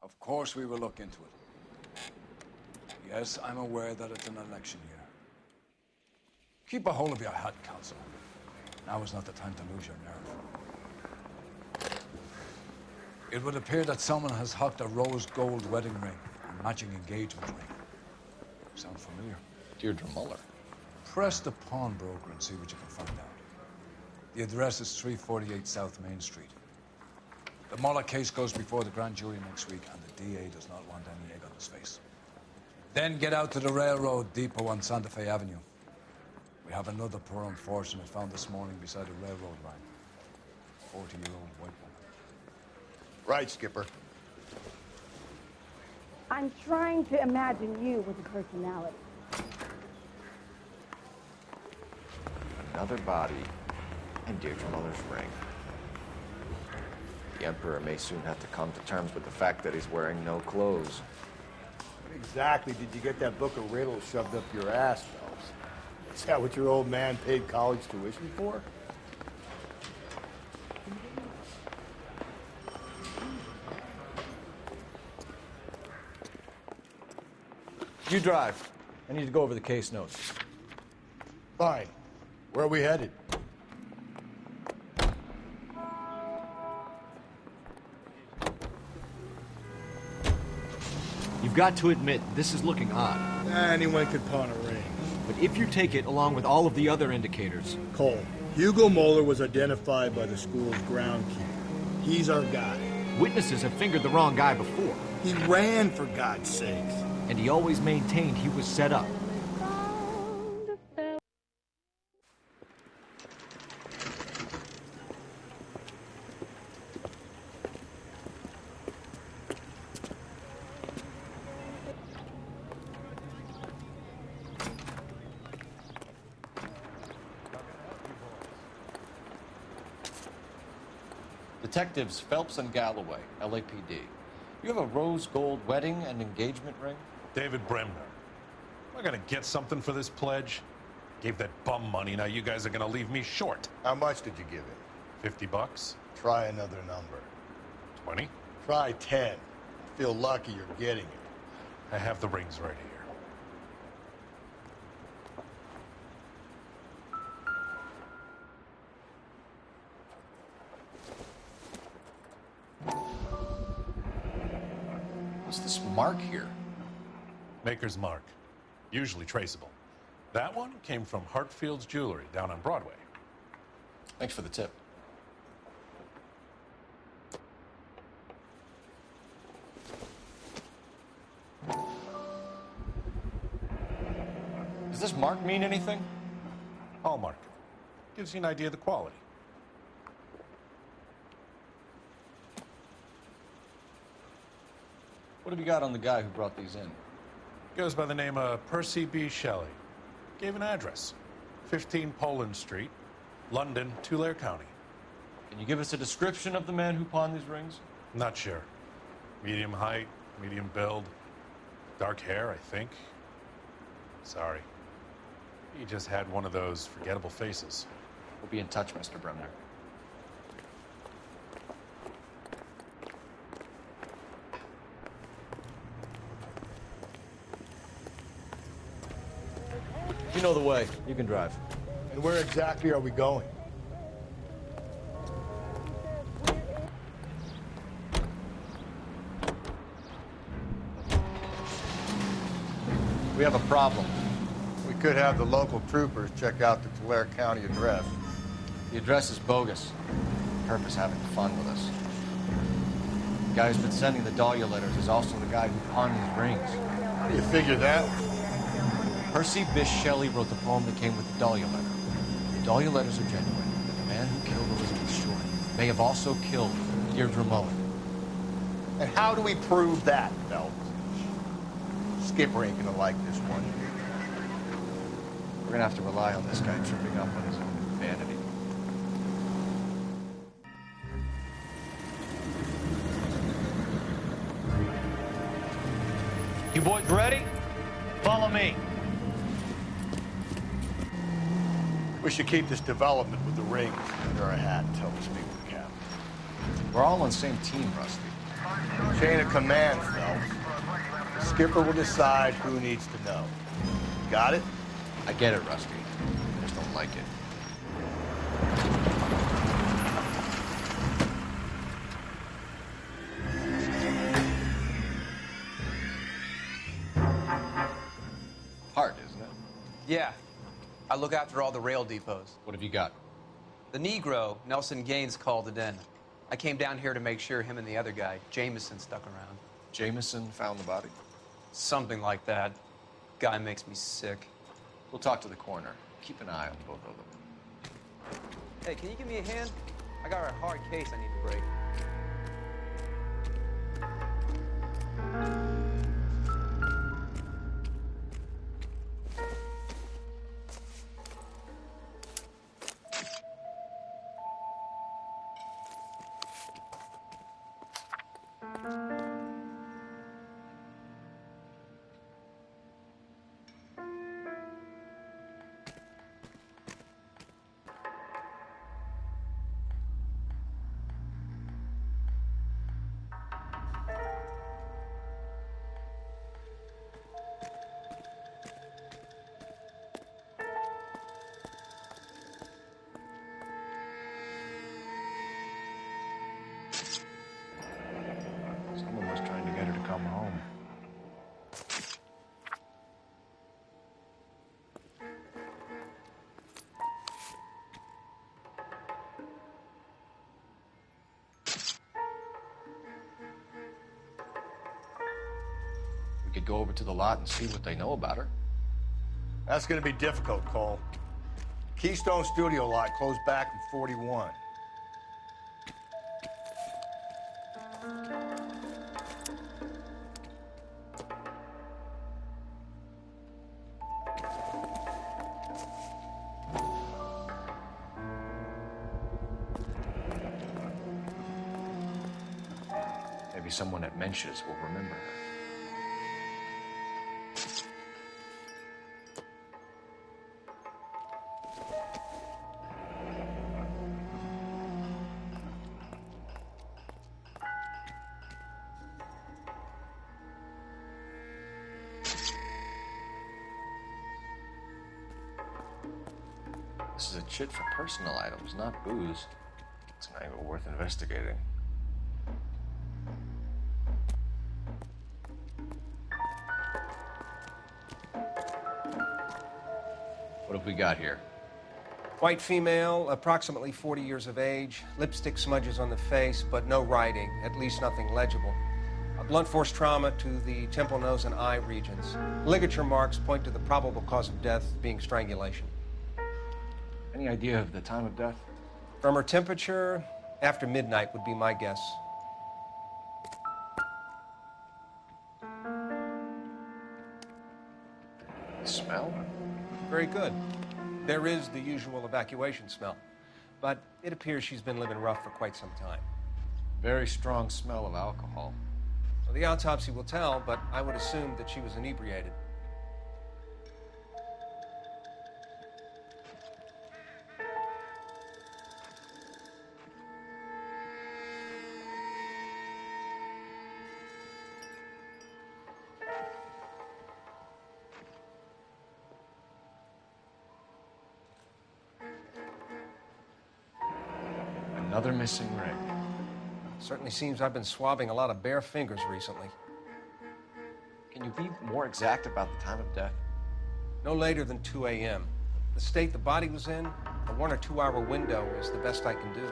Of course we will look into it. Yes, I'm aware that it's an election year. Keep a hold of your hat, Council. Now is not the time to lose your nerve. It would appear that someone has hocked a rose gold wedding ring and matching engagement ring. Sound familiar? Deidre Moller. Press the pawnbroker and see what you can find out. The address is 348 South Main Street. The Moller case goes before the grand jury next week, and the DA does not want any egg on his face. Then get out to the railroad depot on Santa Fe Avenue. We have another poor unfortunate found this morning beside a railroad line. 40-year-old white woman. Right, Skipper. I'm trying to imagine you with a personality. Another body and Deidre Muller's ring. The Emperor may soon have to come to terms with the fact that he's wearing no clothes. What exactly did you get that book of riddles shoved up your ass, Phelps? Is that what your old man paid college tuition for? You drive. I need to go over the case notes. Fine. Where are we headed? You've got to admit, this is looking odd. Anyone could pawn a ring. But if you take it along with all of the other indicators... Cole, Hugo Moller was identified by the school's groundkeeper. He's our guy. Witnesses have fingered the wrong guy before. He ran, for God's sakes. And he always maintained he was set up. Detectives Phelps and Galloway, LAPD. You have a rose gold wedding and engagement ring? David Bremner. Am I gonna get something for this pledge? Gave that bum money, now you guys are gonna leave me short. How much did you give him? 50 bucks? Try another number. 20? Try 10. Feel lucky you're getting it. I have the rings right here. What's this mark here? Maker's mark. Usually traceable. That one came from Hartfield's Jewelry down on Broadway. Thanks for the tip. Does this mark mean anything? Hallmark. Gives you an idea of the quality. What have you got on the guy who brought these in? Goes by the name of Percy B. Shelley. Gave an address. 15 Poland Street, London, Tulare County. Can you give us a description of the man who pawned these rings? Not sure. Medium height, medium build, dark hair, I think. Sorry. He just had one of those forgettable faces. We'll be in touch, Mr. Bremner. You know the way. You can drive. And where exactly are we going? We have a problem. We could have the local troopers check out the Tulare County address. The address is bogus. Herb is having fun with us. The guy who's been sending the Dalia letters is also the guy who pawned these rings. How do you figure that? Percy Bysshe Shelley wrote the poem that came with the Dalia letter. The Dalia letters are genuine. The man who killed Elizabeth Short may have also killed Deidre Moller. And how do we prove that, Phelps? Skipper ain't gonna like this one. We're gonna have to rely on this guy tripping up on his own vanity. You boys ready? Follow me. We should keep this development with the rings under our hat until we speak with the captain. We're all on the same team, Rusty. Chain of command, Phelps. The skipper will decide who needs to know. Got it? I get it, Rusty. I just don't like it. Hard, isn't it? Yeah. I look after all the rail depots. What have you got? The Negro, Nelson Gaines, called it in. I came down here to make sure him and the other guy, Jameson, stuck around. Jameson found the body? Something like that. Guy makes me sick. We'll talk to the coroner. Keep an eye on both of them. Hey, can you give me a hand? I got a hard case I need to break. Someone was trying to get her to come home. We could go over to the lot and see what they know about her. That's gonna be difficult, Cole. Keystone Studio lot closed back in 41. Maybe someone at Mensch's will remember her. This is a chit for personal items, not booze. It's an angle worth investigating. What have we got here? White female, approximately 40 years of age, lipstick smudges on the face, but no writing, at least nothing legible. A blunt force trauma to the temple, nose, and eye regions. Ligature marks point to the probable cause of death being strangulation. Any idea of the time of death? From her temperature, after midnight would be my guess. The smell? Very good. There is the usual evacuation smell, but it appears she's been living rough for quite some time. Very strong smell of alcohol. Well, the autopsy will tell, but I would assume that she was inebriated. Another missing ring. Certainly seems I've been swabbing a lot of bare fingers recently. Can you be more exact about the time of death? No later than 2 a.m. The state the body was in, a 1 or 2 hour window is the best I can do.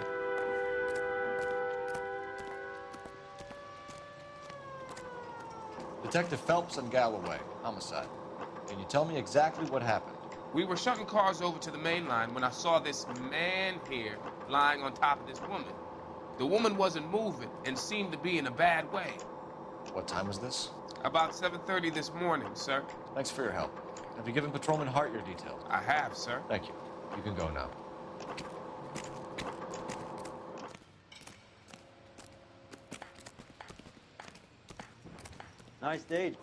Detective Phelps and Galloway, homicide. Can you tell me exactly what happened? We were shunting cars over to the main line when I saw this man here lying on top of this woman. The woman wasn't moving and seemed to be in a bad way. What time was this? About 7:30 this morning, sir. Thanks for your help. Have you given Patrolman Hart your details? I have, sir. Thank you. You can go now. Nice day.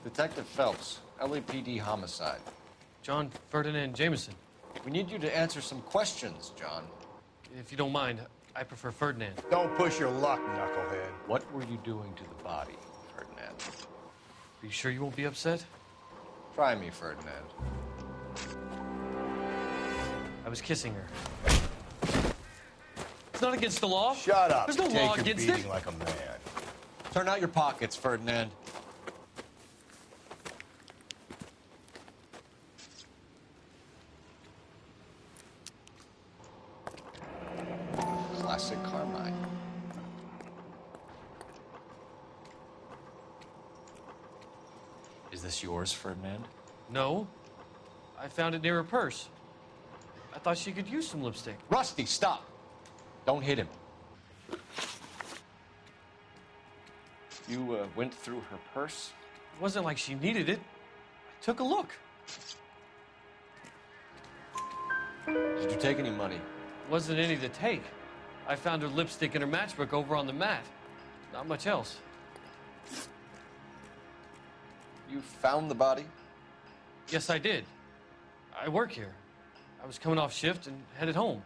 Detective Phelps, LAPD homicide. John Ferdinand Jameson. We need you to answer some questions, John. If you don't mind, I prefer Ferdinand. Don't push your luck, knucklehead. What were you doing to the body, Ferdinand? Are you sure you won't be upset? Try me, Ferdinand. I was kissing her. It's not against the law. Shut up. There's no Take law your against beating it. like a man. Turn out your pockets, Ferdinand. Classic Carmine. Is this yours, Ferdinand? No. I found it near her purse. I thought she could use some lipstick. Rusty, stop! Don't hit him. You went through her purse? It wasn't like she needed it. I took a look. Did you take any money? Wasn't any to take. I found her lipstick and her matchbook over on the mat. Not much else. You found the body? Yes, I did. I work here. I was coming off shift and headed home.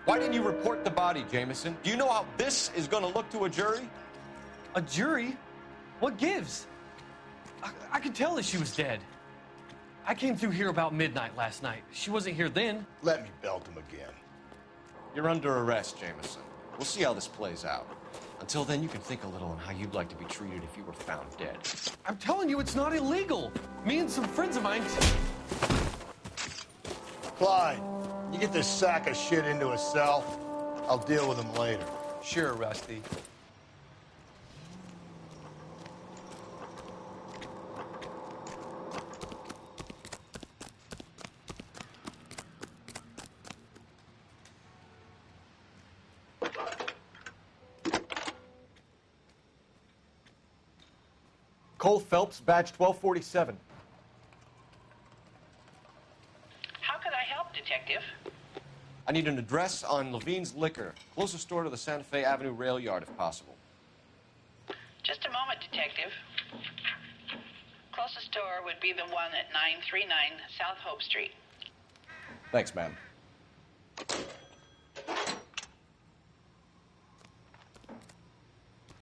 Why didn't you report the body, Jameson? Do you know how this is going to look to a jury? A jury? What gives? I could tell that she was dead. I came through here about midnight last night. She wasn't here then. Let me belt him again. You're under arrest, Jameson. We'll see how this plays out. Until then, you can think a little on how you'd like to be treated if you were found dead. I'm telling you, it's not illegal. Me and some friends of mine... Clyde, you get this sack of shit into a cell. I'll deal with him later. Sure, Rusty. Cole Phelps, badge 1247. How can I help, Detective? I need an address on Levine's Liquor. Closest store to the Santa Fe Avenue rail yard, if possible. Just a moment, Detective. Closest store would be the one at 939 South Hope Street. Thanks, ma'am.